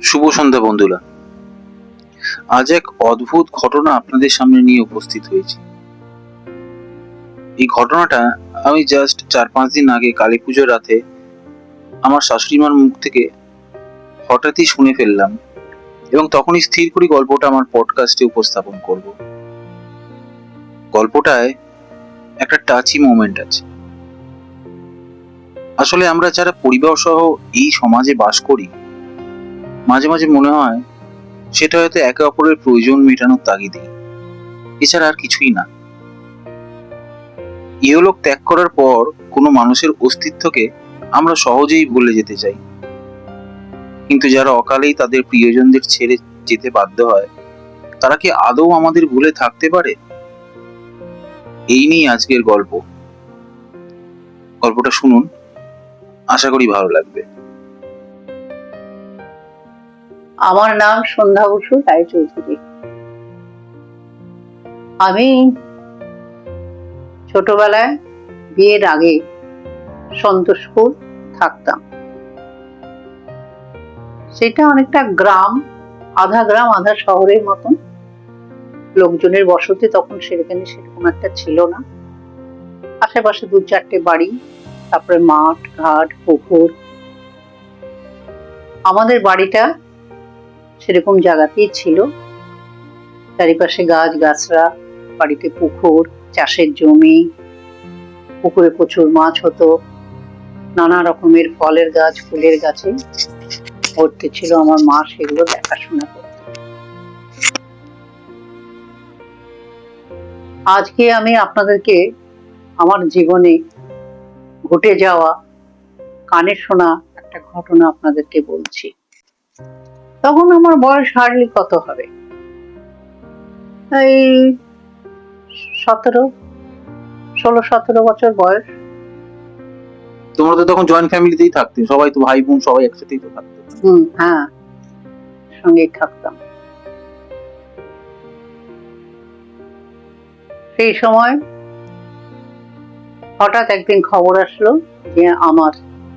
শুভ সন্ধ্যা বন্ধুরা। আজ এক অদ্ভুত ঘটনা আপনাদের সামনে নিয়ে উপস্থিত হয়েছি। এই ঘটনাটা আমি জাস্ট 4-5 দিন আগে কালী পুজোর রাতে আমার শাশুড়িমার মুখ থেকে হঠাৎই শুনে ফেললাম, এবং তখনই স্থির করি গল্পটা আমার পডকাস্টে উপস্থাপন করব। গল্পটায় একটা টাচি মোমেন্ট আছে। আসলে আমরা যারা পরিবার সহ এই সমাজে বাস করি, মাঝে মাঝে মনে হয় সেটা হয়তো একে অপরের প্রয়োজন মেটানোর তাগিদেই, এছাড়া আর কিছুই না। ইহলোক ত্যাগ করার পর কোনো মানুষের অস্তিত্বকে আমরা সহজেই ভুলে যেতে চাই, কিন্তু যারা অকালেই তাদের প্রিয়জনদের ছেড়ে যেতে বাধ্য হয়, তারা কি আদৌ আমাদের ভুলে থাকতে পারে? এই নিয়ে আজকের গল্পটা শুনুন, আশা করি ভালো লাগবে। আমার নাম সন্ধ্যা বসু রায়চৌধুরী। আমি ছোটবেলায় বিয়ের আগে সন্তোষপুর থাকতাম। সেটা অনেকটা গ্রাম, আধা গ্রাম আধা শহরের মতন। লোকজনের বসতি তখন সেরকম একটা ছিল না। আশেপাশে 2-4টে বাড়ি, তারপরে মাঠ ঘাট পুকুর। আমাদের বাড়িটা সেরকম জায়গাতেই ছিল, চারিপাশে গাছ গাছরা, বাড়িতে পুকুর, চাষের জমি, পুকুরে প্রচুর মাছ হতো, নানা রকমের ফলের গাছ ফুলের গাছে ভর্তি ছিল। আমার মা সেগুলো দেখাশোনা করত। আজকে আমি আপনাদেরকে আমার জীবনে ঘটে যাওয়া কানে শোনা একটা ঘটনা আপনাদেরকে বলছি। তখন আমার বয়স হার্ডলি কত হবে, এই 16-17 বছর বয়স। তোমরা তো তখন জয়েন্ট ফ্যামিলিতেই থাকতে, সবাই তো ভাই বোন সবাই একসাথেই তো থাকতো। হ্যাঁ, সঙ্গে থাকতাম। সেই সময় হঠাৎ একদিন খবর আসলো যে আমার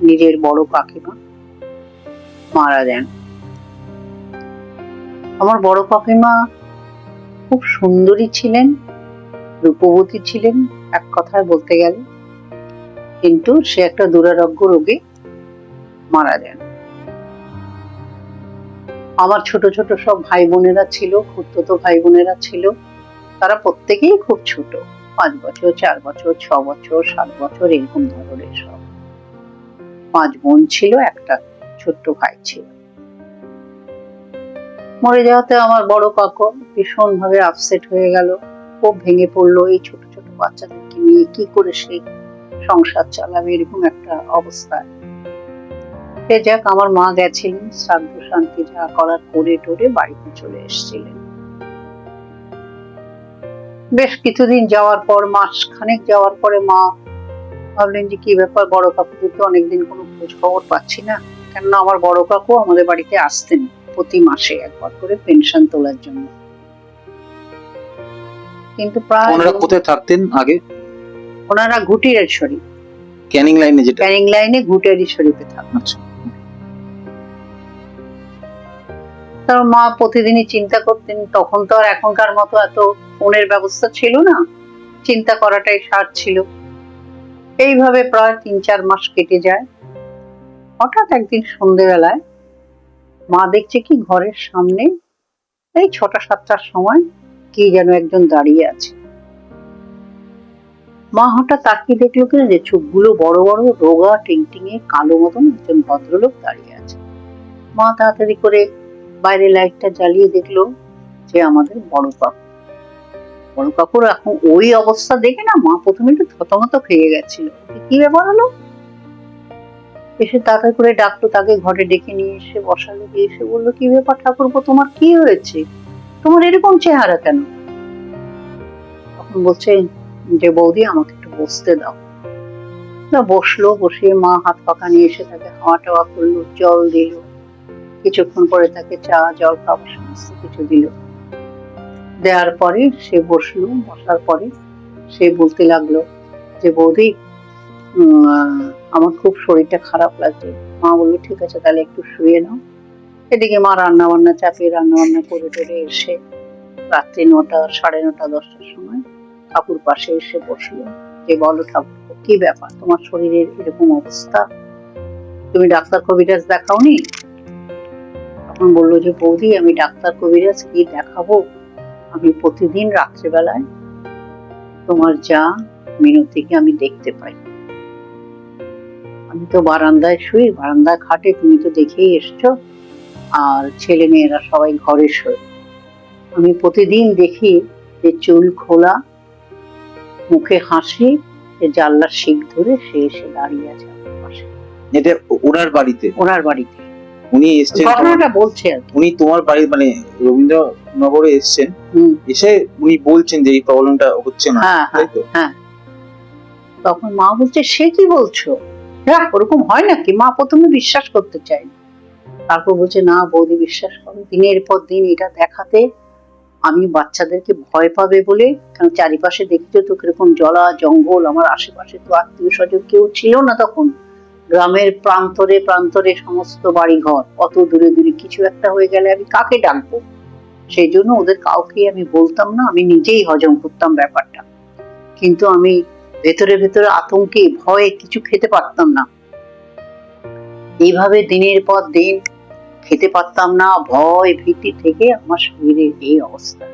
নিজের বড় কাকিমা মারা যান। আমার বড় কাকিমা খুব সুন্দরী ছিলেন, রূপবতী ছিলেন এক কথায় বলতে গেলে, কিন্তু সে একটা দুরারোগ্য রোগে মারা যান। আমার ছোট ছোট সব ভাই বোনেরা ছিল, খুড়তুতো ভাই বোনেরা ছিল, তারা প্রত্যেকেই খুব ছোট, 5 বছর 4 বছর 6 বছর 7 বছর এরকম ধরনের সব। 5 বোন ছিল, একটা ছোট্ট ভাই ছিল। মরে যাওয়াতে আমার বড় কাকু ভীষণ ভাবে আপসেট হয়ে গেল, খুব ভেঙে পড়লো। এই ছোট ছোট বাচ্চাদেরকে নিয়ে কি করে সে সংসার চালাবে, এরকম একটা অবস্থায়। সে যাক, আমার মা গেছিলেন, শ্রাদ্ধ শান্তি যা করার করে টোরে বাড়িতে চলে এসেছিলেন। বেশ কিছুদিন যাওয়ার পর, মাস খানেক যাওয়ার পরে মা ভাবলেন যে কি ব্যাপার, বড় কাকুর তো অনেকদিন কোনো খোঁজ খবর পাচ্ছি না। কেননা আমার বড় কাকু আমাদের বাড়িতে আসতেন প্রতি মাসে একবার করে পেনশন তোলার জন্য। কিন্তু প্রায় ওনারা কোথায় থাকতেন আগে? ওনারা ঘুটিয়ারশ্বরী, ক্যানিং লাইনে, যেটা ক্যানিং লাইনে ঘুটিয়ারশ্বরীতে থাকতেন। আচ্ছা। তার মা প্রতিদিনই চিন্তা করতেন, তখন তো আর এখনকার মতো এত ফোনের ব্যবস্থা ছিল না, চিন্তা করাটাই সার ছিল। এইভাবে প্রায় 3-4 মাস কেটে যায়। হঠাৎ একদিন সন্ধ্যেবেলায় মা দেখছে কি ঘরের সামনে এই 6টা-7টার সময় কি যেন একজন দাঁড়িয়ে আছে। মা হঠাৎ তাকিয়ে দেখলো কিনা যে চোখগুলো বড় বড়, রোগা টিংটিঙে কালো মতন একজন ভদ্রলোক দাঁড়িয়ে আছে। মা তাড়াতাড়ি করে বাইরে লাইটটা জ্বালিয়ে দেখলো যে আমাদের বড় কাকু। বড় কাকুর এখন ওই অবস্থা দেখে না মা প্রথমে একটু থতমত খেয়ে গেছিল, কি ব্যাপার হলো। এসে তাড়াতাড়ি করে ডাকলো, তাকে ঘরে ডেকে নিয়ে এসে বসালো, দিয়ে এসে বললো, কি ব্যাপার ঠাকুরপো, তোমার কি হয়েছে, তোমার এরকম চেহারা কেন? তখন বলছে যে বৌদি আমাকে একটু বসতে দাও। বসলো, বসিয়ে মা হাত পাকা নিয়ে এসে তাকে হাওয়া টাওয়া করলো, জল দিল, কিছুক্ষণ পরে তাকে চা জল খাবার সমস্ত কিছু দিল। দেওয়ার পরে সে বসলো, বসার পরে সে বলতে লাগলো যে বৌদি আমার খুব শরীরটা খারাপ লাগছে। মা বললো ঠিক আছে তাহলে একটু শুয়ে নাও। এদিকে মা রান্না বান্না চাপিয়ে রান্না বান্না করে টোরে এসে রাত্রি 9টা 9:30 10টার সময় ঠাকুর পাশে এসে বসলো, যে বলো ঠাকুর কি ব্যাপার, তোমার শরীরের এরকম অবস্থা, তুমি ডাক্তার কবিরাজ দেখাওনি? তখন বললো যে বৌদি আমি ডাক্তার কবিরাজ কি দেখাবো, আমি প্রতিদিন রাত্রেবেলায় তোমার যা মিনতিকে আমি দেখতে পাই, আমি তো বারান্দায় শুই, বারান্দায় খাটে, তুমি তো দেখেই এসছো, আর ছেলে মেয়েরা সবাই ঘরে শোয়, আমি প্রতিদিন দেখি যে চুল খোলা, মুখে হাসি, জানলার শিক ধরে সে এসে দাঁড়িয়ে আছে আমার পাশে। এটা ওনার বাড়িতে? ওনার বাড়িতে উনি এসছেন? ঘটনাটা বলছে আর কি। উনি তোমার বাড়ি মানে রবীন্দ্রনগরে এসছেন, এসে উনি বলছেন যে এই প্রবলেমটা হচ্ছে না, তাই তো? হ্যাঁ। তখন মা বলছে সে কি বলছো, ওরকম হয় নাকি? মা প্রথমে বিশ্বাস করতে চায়, তারপর বলছে না বৌদি বিশ্বাস করো, দিনের পর দিন এটা দেখাতে আমি বাচ্চাদেরকে ভয় পাবে বলে, কারণ চারিপাশে দেখছো তো কিরকম জলা জঙ্গল, আমার আশেপাশে তো আত্মীয় স্বজন কেউ ছিল না তখন, গ্রামের প্রান্তরে প্রান্তরে সমস্ত বাড়ি ঘর, অত দূরে দূরে কিছু একটা হয়ে গেলে আমি কাকে ডাকবো, সেই জন্য ওদের কাউকে আমি বলতাম না, আমি নিজেই হজম করতাম ব্যাপারটা, কিন্তু আমি ভেতরে ভেতরে আতঙ্কে ভয়ে কিছু খেতে পারতাম না, এইভাবে দিনের পর দিন খেতে পারতাম না, ভয় ভীতি থেকে আমার শরীরের এই অবস্থা।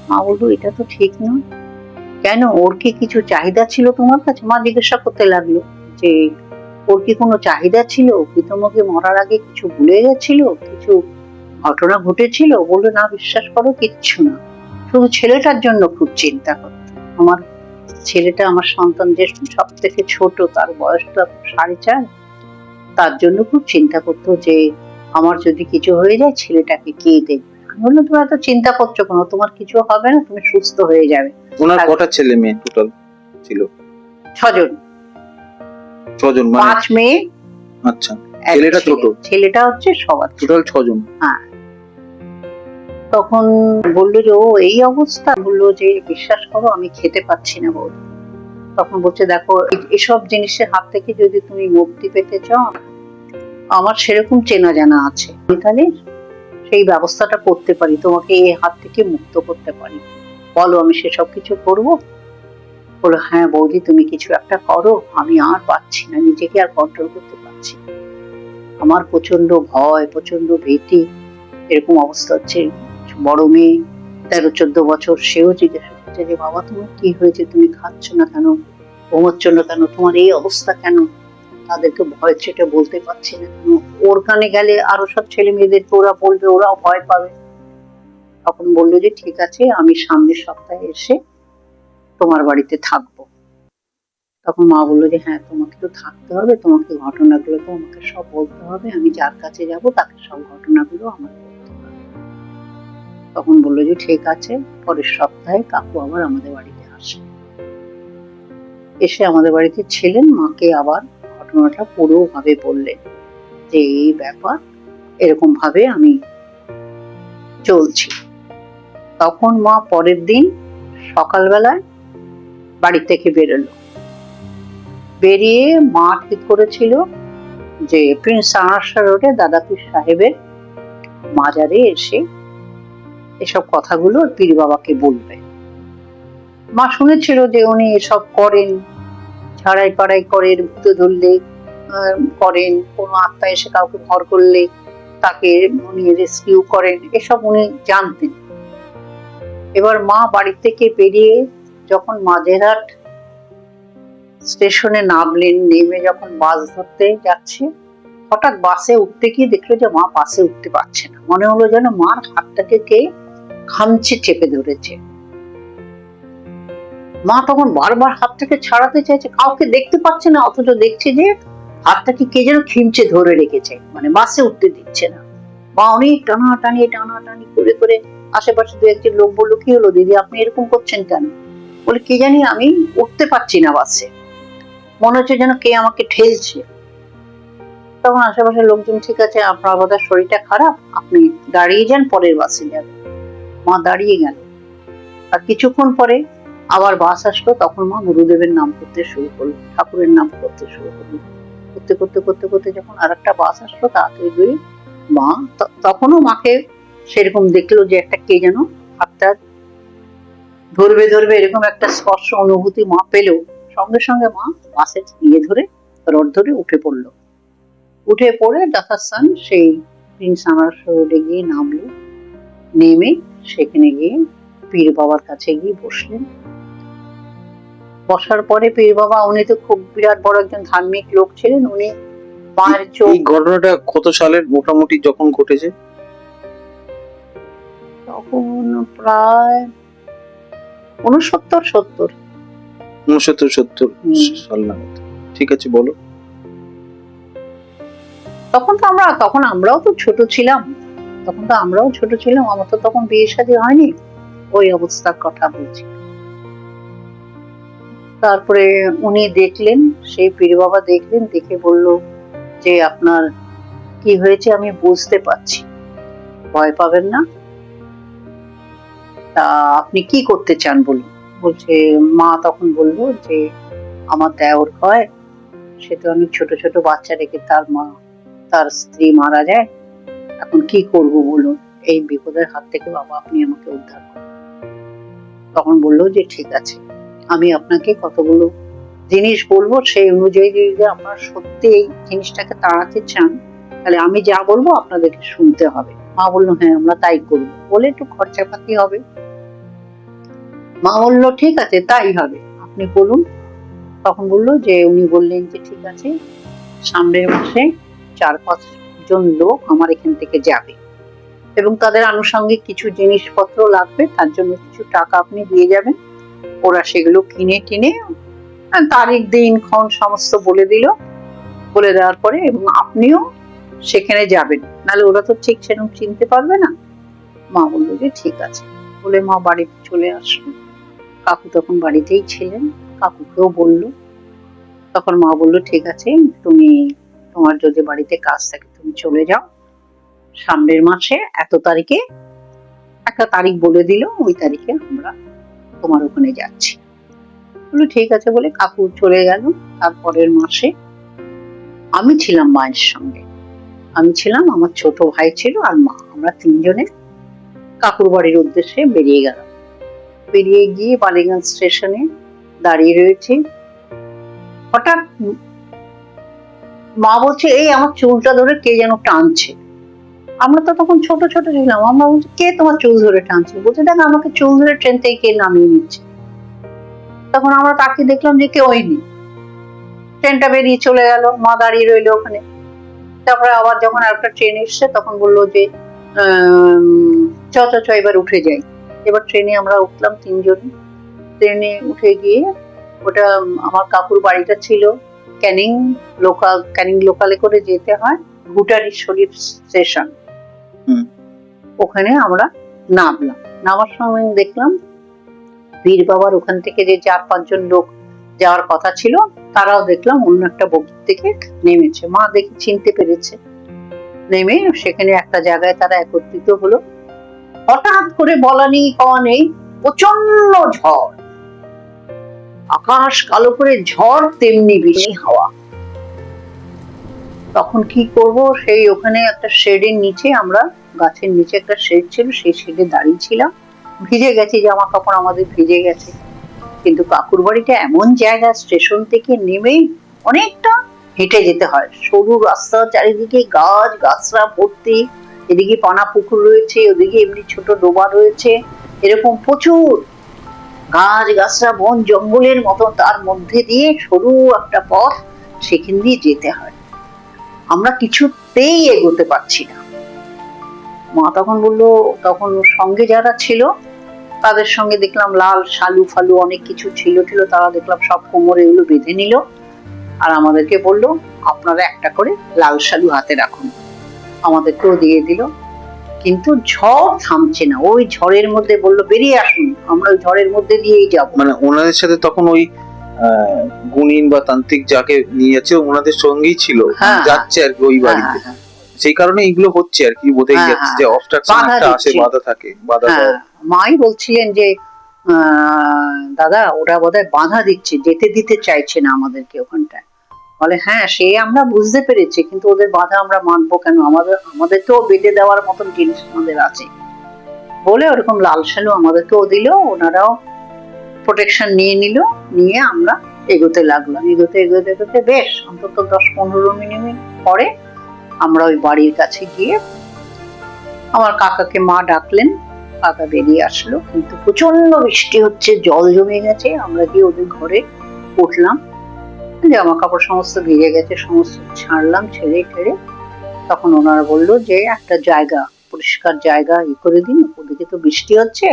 মা বললো এটা তো ঠিক নয়, কেন ওর কি কিছু চাহিদা ছিল তোমার কাছে? মা জিজ্ঞাসা করতে লাগলো যে ওর কি কোনো চাহিদা ছিল, কি তোমাকে মরার আগে কিছু ভুলে গেছিল, কিছু ঘটনা ঘটেছিল? বললো না বিশ্বাস করো কিচ্ছু না, শুধু ছেলেটার জন্য খুব চিন্তা করতো, আমার ছেলেটা আমার সন্তান যে সব থেকে ছোট, তার বয়সটা 4.5, তার জন্য খুব চিন্তা করতো যে আমার যদি কিছু হয়ে যায় ছেলেটাকে কে দেখবে। আমি বললাম তুমি এত চিন্তা করছো কেন, তোমার কিছু হবে না, তুমি সুস্থ হয়ে যাবে। ওনার কটা ছেলে মেয়ে টোটাল ছিল? 6 জন। 6 জন মানে 5 মেয়ে। আচ্ছা, ছেলেটা ছোট? ছেলেটা হচ্ছে সবার টোটাল 6 জন। হ্যাঁ। তখন বললো যে ও এই অবস্থা, বললো যে বিশ্বাস করো আমি খেতে পাচ্ছি না বৌদি। তখন বলছে দেখো এসব জিনিসের হাত থেকে যদি তুমি মুক্তি পেতে চাও, আমার সেরকম চেনা জানা আছে, তাহলে সেই ব্যবস্থাটা করতে পারি, তোমাকে এই হাত থেকে মুক্ত করতে পারি, বলো আমি সেসব কিছু করবো? বলো হ্যাঁ বৌদি তুমি কিছু একটা করো, আমি আর পাচ্ছি না, নিজেকে আর কন্ট্রোল করতে পারছি না, আমার প্রচন্ড ভয় প্রচন্ড ভীতি, এরকম অবস্থা হচ্ছে। বড় মেয়ে 13-14 বছর, সেও জিজ্ঞাসা করছে যে বাবা তোমার কি হয়েছে, তুমি খাচ্ছ না কেন, ঘুমোচ্ছ না কেন, তোমার এই অবস্থা কেন? তাদেরকে ভয় সেটা বলতে পারছি না কেন, ওর কানে গেলে আরো সব ছেলে মেয়েদেরকে ওরা বলবে, ওরাও ভয় পাবে। তখন বললো যে ঠিক আছে আমি সামনের সপ্তাহে এসে তোমার বাড়িতে থাকবো। তখন মা বললো যে হ্যাঁ তোমাকে তো থাকতে হবে, তোমাকে ঘটনাগুলো তো আমাকে সব বলতে হবে, আমি যার কাছে যাব তাকে সব ঘটনাগুলো আমাকে বলতে হবে। তখন বললো যে ঠিক আছে, পরের সপ্তাহে কাকু আবার আমাদের বাড়িতে আসে, এসে আমাদের বাড়িতে ছিলেন, মাকে আবার ঘটনাটা পুরো ভাবে বললেন যে এই ব্যাপার, এরকম ভাবে আমি চলছি। তখন মা পরের দিন সকালবেলায় বাড়ি থেকে বেরোলো, বেরিয়ে মা ঠিক করেছিল যে প্রিন্স আনারসা রোডে দাদাপীর সাহেবের মাজারে এসে এসব কথাগুলো পীর বাবাকে বলবে। মা শুনেছিল যে উনি এসব করেন, ছাড়াই পাড়াই করেন, ভূতে ধরলে করেন, কোনো আত্মা এসে কাউকে ভর করলে তাকে উনি রেস্কিউ করেন, এসব উনি জানতেন। এবার মা বাড়ি থেকে বেরিয়ে যখন মাঝেরহাট স্টেশনে নামলেন, নেমে যখন বাস ধরতে যাচ্ছে, হঠাৎ বাসে উঠতে গিয়ে দেখলো যে মা বাসে উঠতে পারছে না, মনে হলো যেন মার হাতটাকে কে খামচে চেপে ধরেছে। মা তখন বারবার হাতটাকে ছাড়াতে চাইছে, কাউকে দেখতে পাচ্ছে না, অথচ দেখছে যে হাতটাকে কে যেন খিমচে ধরে রেখেছে, মানে বাসে উঠতে দিচ্ছে না। মা অনেক টানাটানি করে করে, আশেপাশে 2-1 লোক বললো কি হলো দিদি আপনি এরকম করছেন কেন? বলে কি জানি আমি উঠতে পারছি না বাসে, মনে হচ্ছে যেন কে আমাকে ঠেলছে। তখন আশেপাশের লোকজন ঠিক আছে আপনার বোধহয় শরীরটা খারাপ, আপনি দাঁড়িয়ে যান, পরের বাসে যাবেন। মা দাঁড়িয়ে গেল, আর কিছুক্ষণ পরে আবার বাস আসলো, তখন মা গুরুদেবের নাম করতে শুরু করলো, ঠাকুরের নাম করতে শুরু করলো, করতে করতে করতে করতে যখন আর একটা বাস আসলো তাড়াতাড়ি করে মা তখনও মাকে সেরকম দেখলো যে একটা কে যেন হাতটা ধরবে ধরবে, এরকম একটা স্পর্শ অনুভূতি মা পেলো। সঙ্গে সঙ্গে মা বাসের ইয়ে ধরে রড ধরে উঠে পড়লো। উঠে পড়ে যথাস্থান সেই প্রিন্স আনারস রোডে গিয়ে নামলো। নেমে সেখানে গিয়ে পীর বাবার কাছে গিয়ে বসলেন। বসার পরে পীর বাবা, উনি তো খুব বিরাট বড় একজন ধার্মিক লোক ছিলেন, উনি মায়ের চোখ। এই ঘটনাটা কত সালের মোটামুটি যখন ঘটেছে? তখন প্রায় 69-70। 69-70 সাল নাগাদ। ঠিক আছে, বলো। তখন আমরাও তো ছোট ছিলাম। আমার তো তখন বিয়ে শাদী হয়নি, ওই অবস্থার কথা বলছি। তারপরে উনি দেখলেন, সেই পীর বাবা দেখলেন, দেখে বলল যে আপনার কি হয়েছে আমি বুঝতে পারছি, ভয় পাবেন না, তা আপনি কি করতে চান বলুন। বলছে, মা তখন বলল যে আমার দেওর হয়, সে তো অনেক ছোট ছোট বাচ্চা রেখে তার স্ত্রী মারা যায়, এখন কি করব বলুন, এই বিপদের হাত থেকে বাবা আপনি আমাকে উদ্ধার করুন। তখন বললো যে ঠিক আছে, আমি আপনাকে কতগুলো জিনিস বলবো, সেই অনুযায়ী যদি আপনার সত্যি এই জিনিসটাকে তাড়াতে চান, তাহলে আমি যা বলবো আপনাদেরকে শুনতে হবে। মা বললো হ্যাঁ আমরা তাই করবো, বলে একটু খরচাপাতি হবে। মা বললো ঠিক আছে তাই হবে, আপনি বলুন। তখন বললো যে উনি বললেন যে ঠিক আছে, সামনের মাসে 4-5 জন লোক আমার এখান থেকে যাবে এবং তাদের আনুষঙ্গিক কিছু জিনিসপত্র লাগবে, তার জন্য কিছু টাকা আপনি দিয়ে যাবেন। ওরা সেগুলো কিনে টিনে তারিখ দিন ক্ষণ সমস্ত বলে দিল। বলে দেওয়ার পরে এবং আপনিও সেখানে যাবেন, নাহলে ওরা তো ঠিক সেরকম চিনতে পারবে না। মা বললো যে ঠিক আছে, বলে মা বাড়িতে চলে আসলো। কাকু তখন বাড়িতেই ছিলেন, কাকুকেও বললো। তখন মা বললো ঠিক আছে, তুমি তোমার যদি বাড়িতে কাজ থাকে তুমি চলে যাও, সামনের মাসে এত তারিখে, একটা তারিখ বলে দিল, ওই তারিখে আমরা তোমার ওখানে যাচ্ছি। বললো ঠিক আছে বলে কাকু চলে গেল। তারপরের মাসে আমি ছিলাম মায়ের সঙ্গে, আমি ছিলাম, আমার ছোট ভাই ছিল আর মা, আমরা তিনজনে কাকুর বাড়ির উদ্দেশ্যে বেরিয়ে গেলাম। বেরিয়ে গিয়ে বালিগঞ্জ স্টেশনে দাঁড়িয়ে রয়েছি। হঠাৎ মা বলছে এই আমার চুলটা ধরে কে যেন টানছে। আমরা তো তখন ছোট ছোট ছিলাম, আমরা বলছি কে তোমার চুল ধরে টানছে। বলছে দেখ আমাকে চুল ধরে ট্রেন থেকে কে নামিয়ে নিচ্ছে। তখন আমরা তাকে দেখলাম যে কেউই নেই, ট্রেনটা বেরিয়ে চলে গেল, মা দাঁড়িয়ে রইলো ওখানে। তারপরে আবার যখন একটা ট্রেন এসছে তখন বললো যে চ চ চ এবার উঠে যাই। এবার ট্রেনে আমরা উঠলাম তিনজন। ট্রেনে উঠে গিয়ে, ওটা আমার কাকুর বাড়িটা ছিল ক্যানিং লোকালে করে যেতে হয় ভুটারি শরীফ স্টেশন। ওখানে আমরা নামলাম। নামার সময় দেখলাম পীর বাবার ওখান থেকে যে 4-5 জন লোক যাওয়ার কথা ছিল, তারাও দেখলাম অন্য একটা বগি থেকে নেমেছে। মা দেখে চিনতে পেরেছে। নেমে সেখানে একটা জায়গায় তারা একত্রিত হলো। হঠাৎ করে বলা নেই কওয়া নেই, প্রচন্ড ঝড়, আকাশ কালো করে ঝড়, তেমনি বেশি হাওয়া। তখন কি করব, সেই ওখানে একটা শেডের নিচে, আমরা গাছের নিচে একটা শেড ছিল, সেই শেডে দাঁড়িয়ে ছিলাম। ভিজে গেছি, জামা কাপড় আমাদের ভিজে গেছে, কিন্তু কাকুর বাড়িটা এমন জায়গা, স্টেশন থেকে নেমে অনেকটা হেঁটে যেতে হয়, সরু রাস্তা, চারিদিকে গাছ গাছরা ভর্তি, এদিকে পানা পুকুর রয়েছে, ওদিকে এমনি ছোট ডোবা রয়েছে, এরকম প্রচুর গাছ গাছরা, বন জঙ্গলের মতো, তার মধ্যে দিয়ে সরু একটা পথ, সেখান দিয়ে যেতে হয়। আমরা কিছুতেই এগোতে পারছি না। মা তখন বললো, তখন সঙ্গে যারা ছিল তাদের সঙ্গে দেখলাম লাল শালু ফালু অনেক কিছু ছিল, তারা দেখলাম সব কোমরে এগুলো বেঁধে নিল, আর আমাদেরকে বললো আপনারা একটা করে লাল শালু হাতে রাখুন, আমাদেরকেও দিয়ে দিল। কিন্তু ঝড় থামছে না, ওই ঝড়ের মধ্যে বললো বেরিয়ে আসুন, আমরা ওই ঝড়ের মধ্যে দিয়েই যাব। মানে ওনাদের সাথে তখন ওই গুণিন বা তান্ত্রিক যাকে নিয়ে যাচ্ছে ওনাদের সঙ্গেই ছিল, যাচ্ছে আর কি ওই বাড়িতে, সেই কারণে এগুলো হচ্ছে আর কি, বোঝাই যাচ্ছে যে অবস্ট্রাকশন একটা আসে, বাধা থাকে, বাধা দেয়। মাই বলছিলেন যে দাদা ওরা বোধহয় বাধা দিচ্ছে, যেতে দিতে চাইছে না আমাদেরকে ওখানটায়, বলে হ্যাঁ সে আমরা বুঝতে পেরেছি, কিন্তু ওদের বাধা আমরা মানবো কেন, আমাদের তো বেঁধে দেওয়ার মতন জিনিস আমাদের আছে বলে ওরকম লাল সালু আমাদেরকেও দিল, ওনারাও প্রোটেকশন নিয়ে নিল, নিয়ে আমরা এগোতে লাগলাম। এগোতে এগোতে এগোতে বেশ অন্তত 10-15 মিনিট পরে আমরা ওই বাড়ির কাছে গিয়ে আমার কাকাকে মা ডাকলেন, কাকা বেরিয়ে আসলো, কিন্তু প্রচন্ড বৃষ্টি হচ্ছে, জল জমে গেছে। আমরা গিয়ে ওদের ঘরে উঠলাম, জামা কাপড় সমস্ত ভিজে গেছে, সমস্ত ছাড়লাম, ছেড়ে ঠেড়ে তখন ওনারা বললো যে একটা জায়গা, পরিষ্কার জায়গা করে দিন, ওদিকে তো বৃষ্টি হচ্ছে,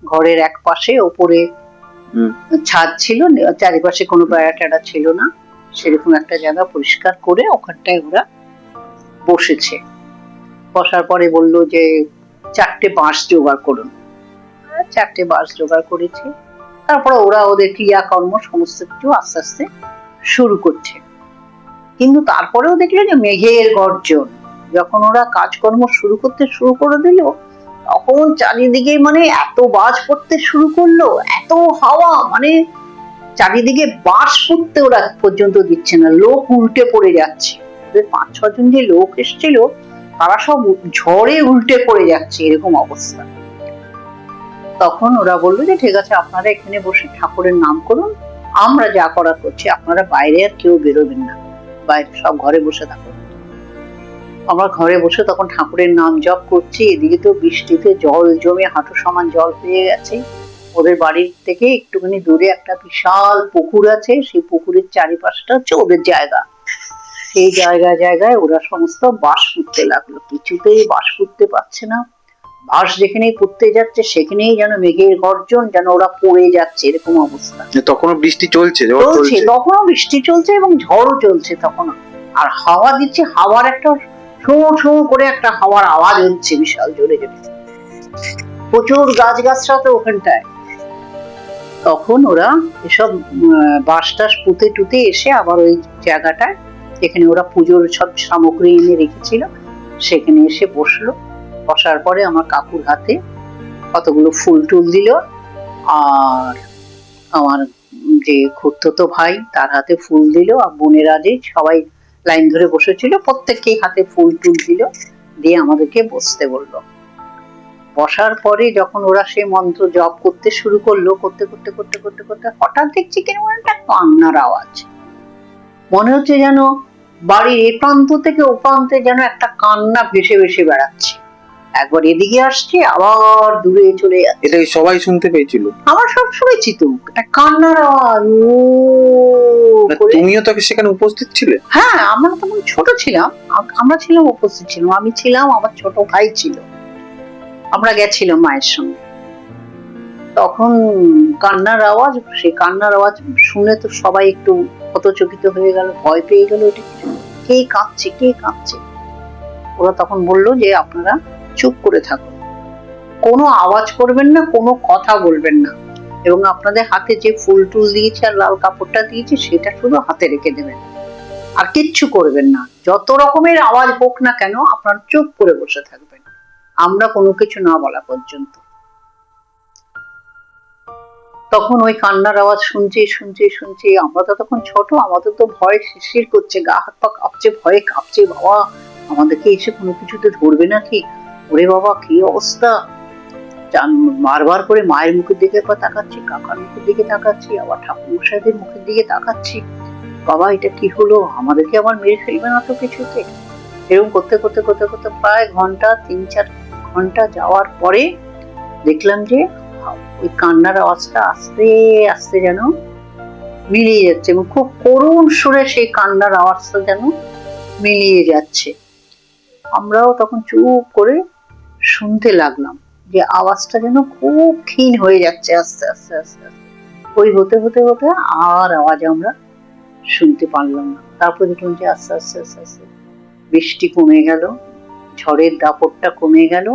ঘরের এক পাশে ওপরে ছাদ ছিল, চারিপাশে কোনো বেড়া টেড়া ছিল না, সেরকম একটা জায়গা পরিষ্কার করে ওখানটায় ওরা বসেছে। বসার পরে বললো যে 4টে বাঁশ জোগাড় করুন। 4টে বাঁশ জোগাড় করেছে। তারপরে ওরা ওদের ক্রিয়াকর্ম সমস্ত কিছু আস্তে আস্তে শুরু করছে। কিন্তু তারপরেও দেখলো যে মেঘের গর্জন, যখন ওরা কাজকর্ম শুরু করে দিল, তখন চারিদিকে মানে এত বাজ পড়তে শুরু করলো, এত হাওয়া, মানে চারিদিকে বাঁশ ফুটতে ওরা পর্যন্ত দিচ্ছে না, লোক উল্টে পড়ে যাচ্ছে। ওদের 5-6 জন যে লোক এসেছিল তারা সব ঝড়ে উল্টে পড়ে যাচ্ছে, এরকম অবস্থা। তখন ওরা বললো যে ঠিক আছে আপনারা এখানে বসে ঠাকুরের নাম করুন, আমরা যা করার করছি, আপনারা বাইরে আর কেউ বেরোবেন না, বাইরে সব ঘরে বসে থাকুন। আমরা ঘরে বসে তখন ঠাকুরের নাম জপ করছি, এদিকে তো বৃষ্টিতে জল জমে হাঁটু সমান জল পেয়ে গেছে। ওদের বাড়ির থেকে একটুখানি দূরে একটা বিশাল পুকুর আছে, সেই পুকুরের চারিপাশটা হচ্ছে ওদের জায়গা। সেই জায়গায় ওরা সমস্ত বাঁশ পুঁততে লাগলো, কিছুতেই বাঁশ পুঁততে পারছে না। বাঁশ যেখানেই পুঁততে যাচ্ছে সেখানেই যেন মেঘের গর্জন, যেন ওরা পড়ে যাচ্ছে, এরকম অবস্থা। তখনও বৃষ্টি চলছে, তখনও বৃষ্টি চলছে এবং ঝড়ও চলছে তখনও, আর হাওয়া দিচ্ছে, হাওয়ার একটা শো শো করে একটা হাওয়ার আওয়াজ হচ্ছে বিশাল জোরে জোরে, প্রচুর গাছগাছরা তো ওখানটায়। তখন ওরা এসব বাঁশ টাস পুঁতে টুতে এসে আবার ওই জায়গাটায়, এখানে ওরা পুজোর সব সামগ্রী এনে রেখেছিল, সেখানে এসে বসলো। বসার পরে আমার কাকুর হাতে কতগুলো ফুল টুল দিল, আর আমার যে খুড়তুতো ভাই তার হাতে ফুল দিল, আর বোনেরা যে সবাই লাইন ধরে বসেছিল প্রত্যেককেই হাতে ফুল টুল দিল, দিয়ে আমাদেরকে বসতে বললো। বসার পরে যখন ওরা সেই মন্ত্র জপ করতে শুরু করলো, করতে করতে করতে করতে করতে হঠাৎ দেখছি কেমন একটা কান্নার আওয়াজ, মনে হচ্ছে যেন বাড়ির এ প্রান্ত থেকে ও প্রান্তে যেন একটা কান্না ভেসে ভেসে বেড়াচ্ছে, একবার এদিকে আসছে আবার দূরে চলে যাচ্ছে। এটা সবাই শুনতে পেয়েছিল? আমরা সব শুনেছি তো, একটা কান্নার আওয়াজ। তুমিও তো সেখানে উপস্থিত ছিলে? হ্যাঁ, আমরা তখন ছোট ছিলাম, আমরা ছিলাম উপস্থিত ছিলাম, আমি ছিলাম, আমার ছোট ভাই ছিল, আমরা গেছিলাম মায়ের সঙ্গে। তখন কান্নার আওয়াজ, সেই কান্নার আওয়াজ শুনে তো সবাই একটু হতচকিত হয়ে গেল, ভয় পেয়ে গেল, এটা কে কাঁদছে, কে কাঁদছে। ওরা তখন বললো যে আপনারা চুপ করে থাকুন, কোনো আওয়াজ করবেন না, কোনো কথা বলবেন না, এবং আপনাদের হাতে যে ফুল টুল দিয়েছে আর লাল কাপড়টা দিয়েছে সেটা শুধু হাতে রেখে দেবেন, আর কিচ্ছু করবেন না, যত রকমের আওয়াজ হোক না কেন আপনারা চুপ করে বসে থাকবেন, আমরা কোনো কিছু না বলা পর্যন্ত। তখন ওই কান্নার আওয়াজ শুনছি, আমরা তো তখন ছোট, আমাদের তো ভয় শিরশির করছে, গা হাত পা কাঁপছে, ভয়ে কাঁপছে, বাবা আমাদেরকে এসে কোনো কিছুতে ধরবে নাকি, ওরে বাবা কি অবস্থা। বারবার করে মায়ের মুখের দিকে একবার তাকাচ্ছি, কাকার মুখের দিকে তাকাচ্ছি, আবার ঠাকুরমশাইদের মুখের দিকে তাকাচ্ছি, বাবা এটা কি হলো, আমাদেরকে আবার মেরে ফেলবে না তো কিছুতে। এরকম করতে করতে করতে করতে প্রায় 3-4 ঘন্টা যাওয়ার পরে দেখলাম যে ওই কান্নার আওয়াজটা আস্তে আস্তে যেন মিলিয়ে যাচ্ছে, এবং খুব করুণ সুরে সেই কান্নার আওয়াজটা যেন মিলিয়ে যাচ্ছে। আমরাও তখন চুপ করে শুনতে লাগলাম, যে আওয়াজটা যেন খুব ক্ষীণ হয়ে যাচ্ছে আস্তে আস্তে আস্তে আস্তে, ওই হতে হতে হতে আর আওয়াজ আমরা শুনতে পারলাম না। তারপর দেখলাম যে আস্তে আস্তে আস্তে আস্তে বৃষ্টি কমে গেল, ঝড়ের দাপটটা কমে গেল,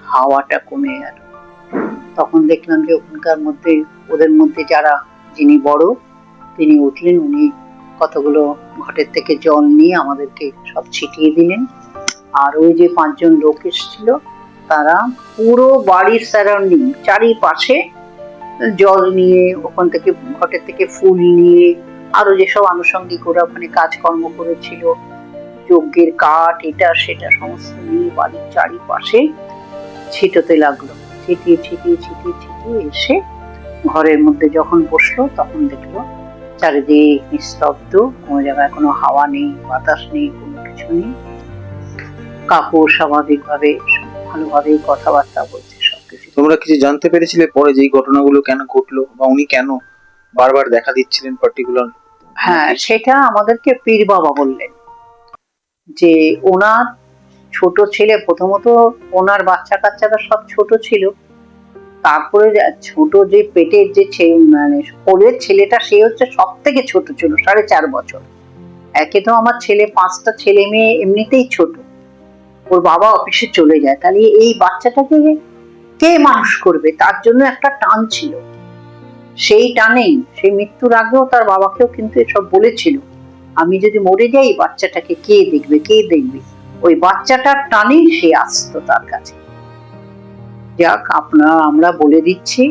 হাওয়াটা কমে গেল। তখন দেখলাম যে ওখানকার মধ্যে, ওদের মধ্যে যারা, যিনি বড় তিনি উঠলেন, উনি কতগুলো ঘটের থেকে জল নিয়ে আমাদেরকে সব ছিটিয়ে দিলেন, আর ওই যে 5 জন লোক এসেছিল তারা পুরো বাড়ির সারাউন্ডিং চারিপাশে জল নিয়ে, ওখান থেকে ঘটের থেকে ফুল নিয়ে আরো যেসব আনুষঙ্গিক ওরা ওখানে কাজকর্ম করেছিল, যজ্ঞের কাঠ এটা সেটা সমস্ত নিয়ে বাড়ির চারিপাশে ছিটোতে লাগলো। ছিটিয়ে ছিটিয়ে ছিটিয়ে ছিটিয়ে এসে ঘরের মধ্যে যখন বসলো তখন দেখলো চারিদিক নিস্তব্ধ, কোনো জায়গায় কোনো হাওয়া নেই, বাতাস নেই, কোনো কিছু নেই। কাকু স্বাভাবিকভাবে ভালোভাবে কথাবার্তা বলছে, সবকিছু। তোমরা কিছু জানতে পেরেছিলে পরে যে এই ঘটনাগুলো কেন ঘটলো, বা উনি কেন বারবার দেখা দিচ্ছিলেন পার্টিকুলার? হ্যাঁ, সেটা আমাদেরকে পীর বাবা বললেন যে ওনার ছোট ছেলে, প্রথমত ওনার বাচ্চা কাচ্চারা সব ছোট ছিল, তারপরে ছোট যে পেটের যে মানে কোলের ছেলেটা সে হচ্ছে সব থেকে ছোট ছিল, 4.5 বছর। একে তো আমার ছেলে 5টা ছেলে মেয়ে এমনিতেই ছোট, ওর বাবা অফিসে চলে যায়, তাহলে এই বাচ্চাটাকে কে মানুষ করবে, তার জন্য একটা টান ছিল। সেই টানেই সে মৃত্যুর আগেও তার বাবাকেও কিন্তু এসব বলেছিল, আমি যদি মরে যাই বাচ্চাটাকে কে দেখবে কে দেখবে, ওই বাচ্চাটার টানেই সে আসতো তার কাছে। যাক, আমরা বলে দিচ্ছি,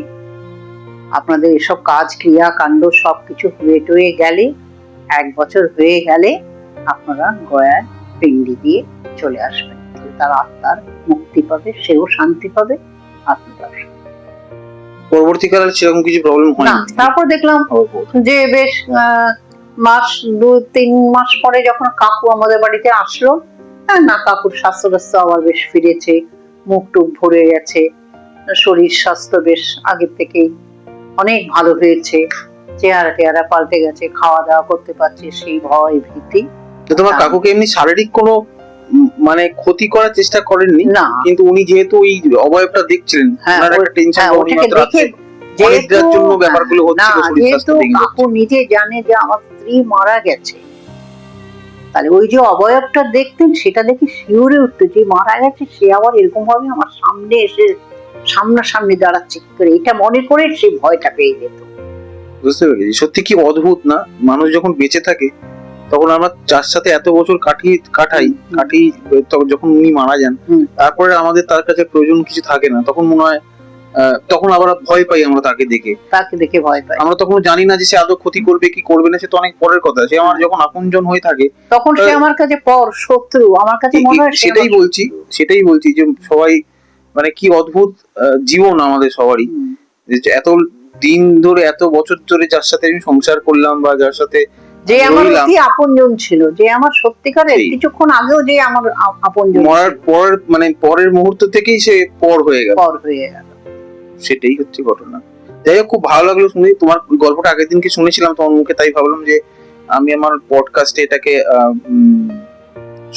আপনাদের এসব কাজ ক্রিয়া কাণ্ড সবকিছু হয়ে টয়ে গেলে, 1 বছর হয়ে গেলে আপনারা গয়ার পিণ্ডি দিয়ে চলে আসবেন, তার আত্মার মুক্তি পাবে, সেও শান্তি পাবে, আপনারা। পরবর্তীকালে সেরকম কিছু প্রবলেম হয় না, তারপর দেখলাম যে বেশ মাস 2-3 মাস পরে যখন কাকু আমাদের বাড়িতে আসলো, না কাকুর স্বাস্থ্য আবার বেশ ফিরেছে, মুখ টুক ভরে গেছে, শরীর স্বাস্থ্য বেশ আগের থেকে অনেক ভালো হয়েছে, চেহারা টেহারা পাল্টে গেছে, খাওয়া দাওয়া করতে পারছে, সেই ভয় ভীতি। তো তোমার কাকুকে এমনি শারীরিক কোনো মানে ক্ষতি করার চেষ্টা করেননি? না, কিন্তু উনি যেহেতু ওই অবয়বটা দেখছিলেন, ওনার একটা টেনশন অনিদ্রার জন্য ব্যাপারগুলো হচ্ছিল, শরীর স্বাস্থ্য ভেঙে কাকু নিজে জানে যে আমার স্ত্রী মারা গেছে, তাহলে ওই যে অবয়বটা দেখতেন সেটা দেখে শিউরে উঠতো যে মারা গেছে, সে আবার এরকম ভাবে আমার সামনে এসে সামনাসামনি দাঁড়াচ্ছে করে, এটা মনে করে সে ভয়টা পেয়ে যেত। বুঝতে পেরেছি। সত্যি কি অদ্ভুত না, মানুষ যখন বেঁচে থাকে তখন আমরা যার সাথে এত বছর কাটাই যখন উনি মারা যান, তারপরে আমাদের তার কাছে প্রয়োজন কিছু থাকে না, তখন মনে হয় তখন আবার ভয় পাই আমরা তাকে দেখে ভয় পাই। আমরা তখন জানি না যে সে আদৌ ক্ষতি করবে কি করবে না, সে তো অনেক পরের কথা। সে আমার যখন আপনজন হয়ে থাকে তখন সে আমার কাছে পর শত্রু, আমার কাছে মনে হয় সেটাই বলছি যে সবাই মানে কি অদ্ভুত জীবন আমাদের সবারই, এত দিন ধরে এত বছর ধরে যার সাথে আমি সংসার করলাম বা যার সাথে যে আমার অতি আপনজন ছিল, যে আমার সত্যিকারের কিছুক্ষণ আগেও যে আমার আপনজন, মরার পর মানে পরের মুহূর্ত থেকেই সে পর হয়ে গেল। সেটাই হচ্ছে ঘটনা। যাই হোক, খুব ভালো লাগলো শুনে তোমার গল্পটা। আগের দিনকে শুনেছিলাম তোমার মুখে, তাই ভাবলাম যে আমি আমার পডকাস্টে এটাকে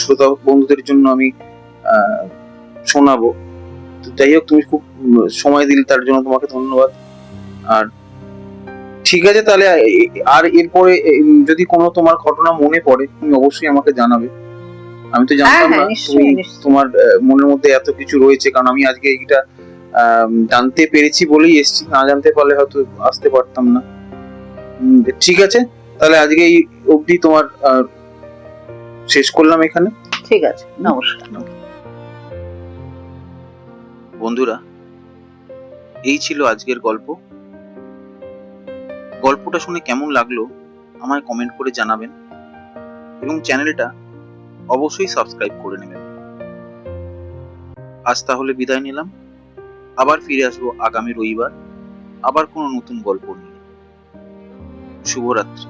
শ্রোতা বন্ধুদের জন্য আমি শোনাবো। যাই হোক, তুমি খুব সময় দিলে তার জন্য তোমাকে ধন্যবাদ। আর ঠিক আছে, তাহলে আর এরপরে যদি কোনো তোমার ঘটনা মনে পড়ে তুমি অবশ্যই আমাকে জানাবে। আমি তো জানতাম না তোমার মনের মধ্যে এত কিছু রয়েছে, কারণ আমি আজকে এইটা জানতে পেরেছি বলেই এসেছি, না জানতে পারলে হয়তো আসতে পারতাম না। ঠিক আছে, তাহলে আজকে এই অবধি তোমার শেষ করলাম এখানে। ঠিক আছে, নমস্কার। বন্ধুরা, এই ছিল আজকের গল্প। গল্পটা শুনে কেমন লাগলো আমায় কমেন্ট করে জানাবেন, এবং চ্যানেলটা অবশ্যই সাবস্ক্রাইব করে নেবেন। আজ তাহলে বিদায় নিলাম, আবার ফিরে আসবো আগামী রবিবার আবার কোনো নতুন গল্প নিয়ে। শুভরাত্রি।